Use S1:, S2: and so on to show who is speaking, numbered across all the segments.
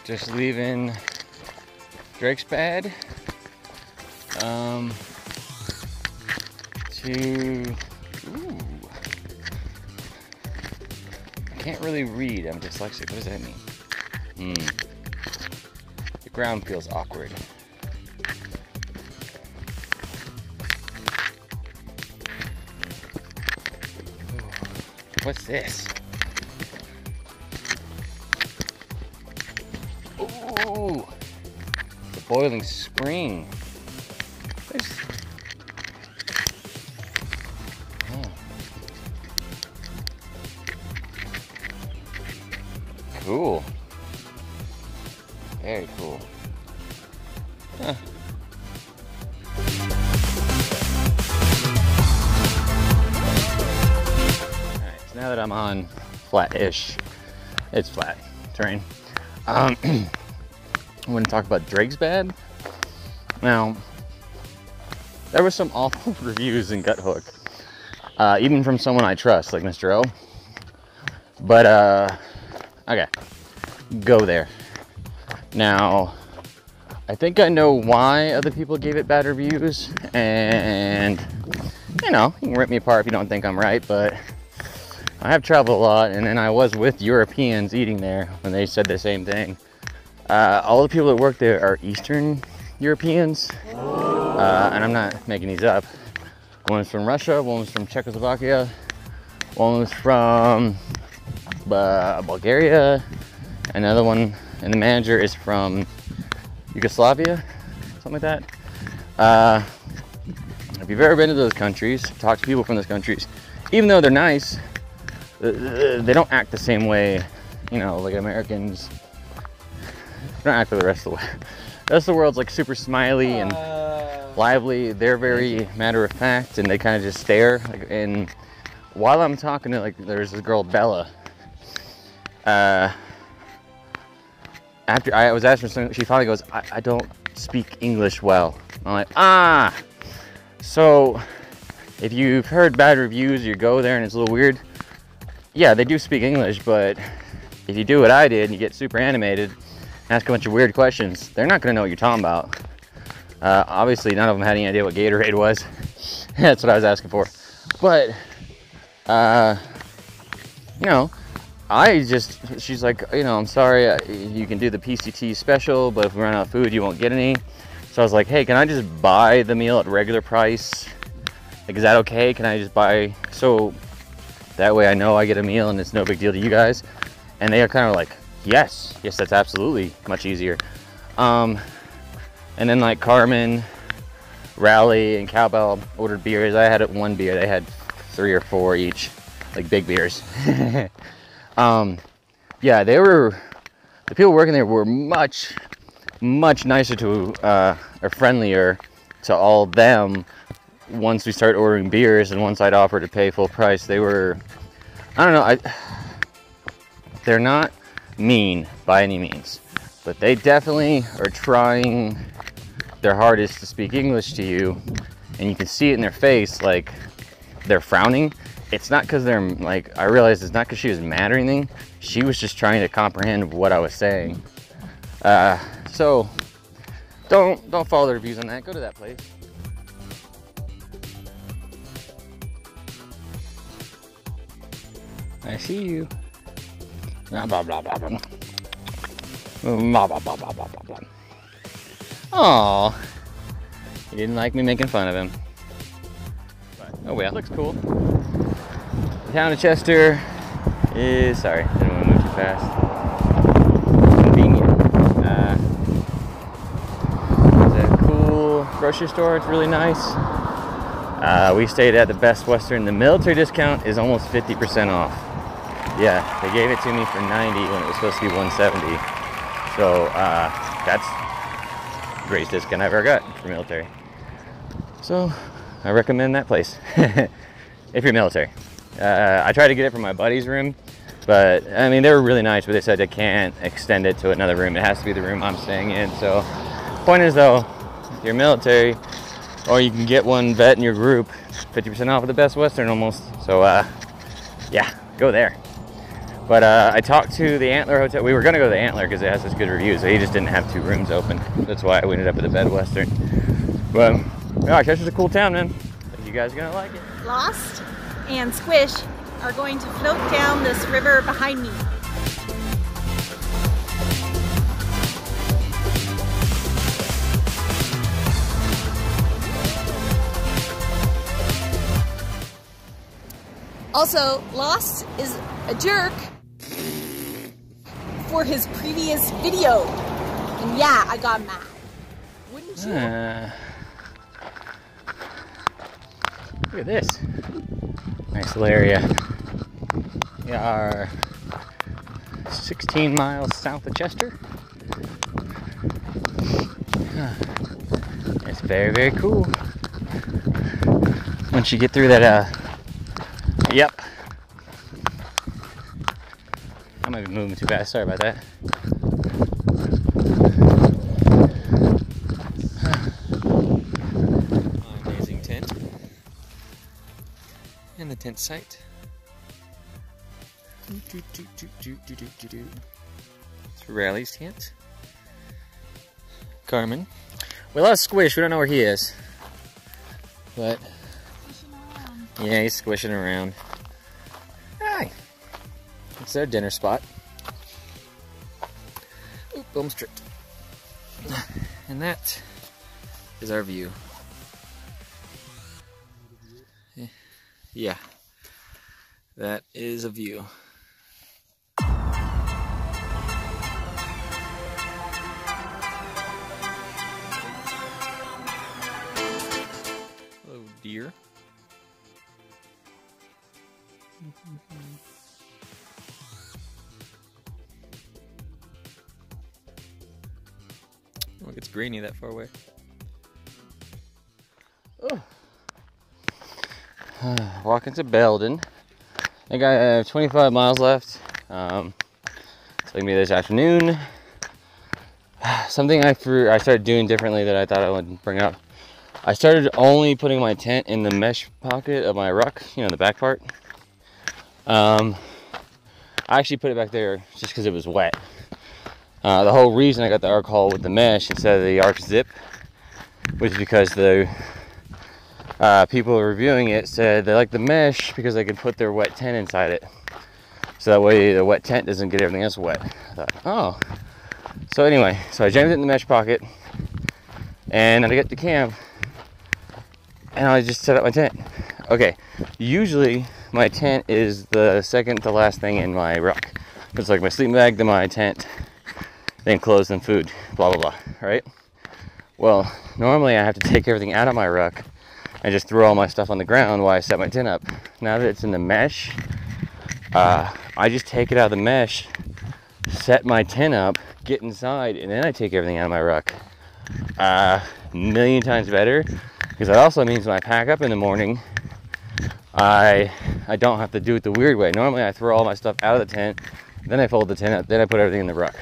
S1: Just leaving Drake's Bad to, ooh, I can't really read, I'm dyslexic, what does that mean? The ground feels awkward. What's this? Ooh, the boiling spring. Oh. Cool. Very cool. Huh. Alright, so now that I'm on flat-ish, it's flat terrain. I want to talk about Drake's Bad. Now, there was some awful reviews in Gut Hook, even from someone I trust, like Mr. O. But, okay, go there. Now, I think I know why other people gave it bad reviews, and, you know, you can rip me apart if you don't think I'm right, but I have traveled a lot, and then I was with Europeans eating there when they said the same thing. All the people that work there are Eastern Europeans, and I'm not making these up. One was from Russia, one was from Czechoslovakia, one was from Bulgaria, another one, and the manager is from Yugoslavia, something like that. If you've ever been to those countries, talk to people from those countries, even though they're nice, they don't act the same way, you know, like Americans. They don't act like the rest of the world. The rest of the world's like super smiley and lively. They're very matter of fact, and they kind of just stare. Like, and while I'm talking to, like, there's this girl Bella. After I was asking her something, she finally goes, I don't speak English well. I'm like, ah. So if you've heard bad reviews, you go there and it's a little weird. Yeah, they do speak English, but if you do what I did and you get super animated, ask a bunch of weird questions, they're not gonna know what you're talking about. Obviously, none of them had any idea what Gatorade was. That's what I was asking for. But, you know, she's like, you know, I'm sorry, you can do the PCT special, but if we run out of food, you won't get any. So I was like, hey, can I just buy the meal at regular price? Like, is that okay? Can I just buy, so that way I know I get a meal and it's no big deal to you guys? And they are kind of like, yes, that's absolutely much easier. And then like Carmen, Rally, and Cowbell ordered beers. I had one beer, they had 3 or 4 each, like big beers. Yeah, the people working there were much nicer to, or friendlier to all of them once we started ordering beers, and once I'd offered to pay full price. They were, I don't know, they're not mean by any means, but they definitely are trying their hardest to speak English to you, and you can see it in their face, like they're frowning. It's not because they're like, I realized it's not because she was mad or anything. She was just trying to comprehend what I was saying. So don't follow the reviews on that. Go to that place. I see you. Blah blah blah blah blah. Blah blah blah blah blah blah. Aww, he didn't like me making fun of him. But, oh well, looks cool. The town of Chester is, sorry, didn't want to move too fast. Convenient. It's a cool grocery store. It's really nice. We stayed at the Best Western. The military discount is almost 50% off. Yeah, they gave it to me for 90 when it was supposed to be 170. So that's the greatest discount I've ever got for military. So I recommend that place if you're military. I tried to get it from my buddy's room, but I mean, they were really nice, but they said they can't extend it to another room. It has to be the room I'm staying in. So point is though, if you're military, or you can get one vet in your group, 50% off of the Best Western almost. So yeah, go there. But I talked to the Antler Hotel. We were gonna go to the Antler because it has such good reviews. So he just didn't have 2 rooms open. That's why we ended up at the Bed Western. But yeah, Chester's a cool town, man. I think you guys are gonna like it.
S2: Lost and Squish are going to float down this river behind me. Also, Lost is a jerk for his previous video. And yeah, I got mad. Wouldn't you?
S1: Look at this. Nice little area. We are 16 miles south of Chester. It's very, very cool. Once you get through that, yep. I might be moving too fast. Sorry about that. Amazing tent. And the tent site. It's Riley's tent. Carmen. We lost Squish. We don't know where he is. But yeah, he's squishing around. Hi. It's their dinner spot. Oop, boom stripped. And that is our view. Yeah. That is a view. Hello, dear. Look, it's grainy that far away. Oh. Walking to Belden. I think I have 25 miles left. So maybe this afternoon. Something I started doing differently that I thought I would bring up. I started only putting my tent in the mesh pocket of my ruck, you know, the back part. I actually put it back there just because it was wet. The whole reason I got the arc haul with the mesh instead of the arc zip was because the people reviewing it said they like the mesh because they could put their wet tent inside it. So that way the wet tent doesn't get everything else wet. I thought, oh. So anyway, so I jammed it in the mesh pocket and I get to camp and I just set up my tent. Okay, usually my tent is the second to last thing in my ruck. It's like my sleeping bag, then my tent, then clothes and food, blah, blah, blah, right? Well, normally I have to take everything out of my ruck and just throw all my stuff on the ground while I set my tent up. Now that it's in the mesh, I just take it out of the mesh, set my tent up, get inside, and then I take everything out of my ruck. Million times better, because that also means when I pack up in the morning, I don't have to do it the weird way. Normally I throw all my stuff out of the tent, then I fold the tent up, then I put everything in the ruck.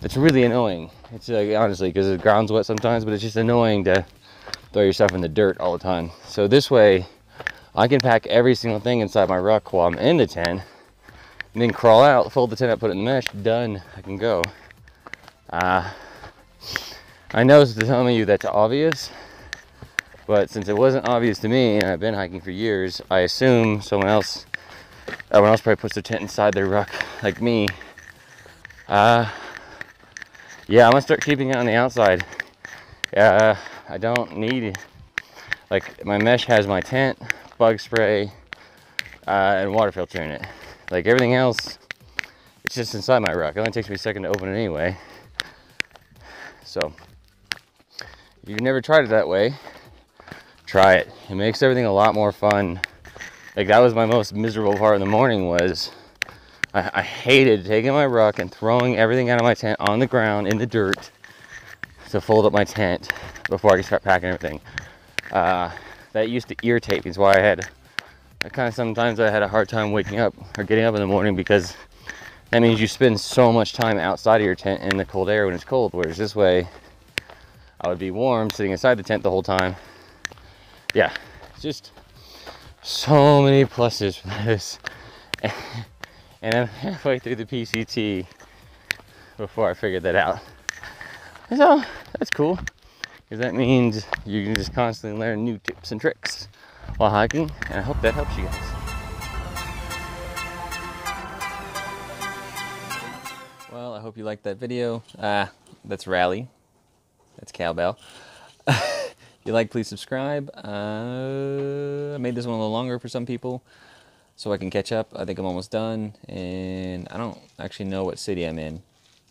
S1: It's really annoying. It's like, honestly, because the ground's wet sometimes, but it's just annoying to throw your stuff in the dirt all the time. So this way, I can pack every single thing inside my ruck while I'm in the tent, and then crawl out, fold the tent up, put it in the mesh, done, I can go. I know to some of you that's obvious, but since it wasn't obvious to me, and I've been hiking for years, I assume everyone else probably puts their tent inside their ruck, like me. Yeah, I'm gonna start keeping it on the outside. I don't need, like, my mesh has my tent, bug spray, and water filter in it. Like, everything else, it's just inside my ruck. It only takes me a second to open it anyway. So, if you've never tried it that way, try it. It makes everything a lot more fun. Like, that was my most miserable part in the morning was I hated taking my ruck and throwing everything out of my tent on the ground in the dirt to fold up my tent before I could start packing everything. That used to irritate me. That's why sometimes I had a hard time waking up or getting up in the morning, because that means you spend so much time outside of your tent in the cold air when it's cold, whereas this way I would be warm sitting inside the tent the whole time. Yeah, it's just so many pluses for this. And I'm halfway through the PCT before I figured that out. So that's cool, because that means you can just constantly learn new tips and tricks while hiking, and I hope that helps you guys. Well, I hope you liked that video. That's Rally. That's cowbell. If you like, please subscribe. I made this one a little longer for some people so I can catch up. I think I'm almost done, and I don't actually know what city I'm in.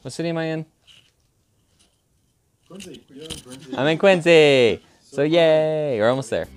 S1: What city am I in?
S3: Quincy. You're in Quincy.
S1: I'm in Quincy. So yay, we're almost there.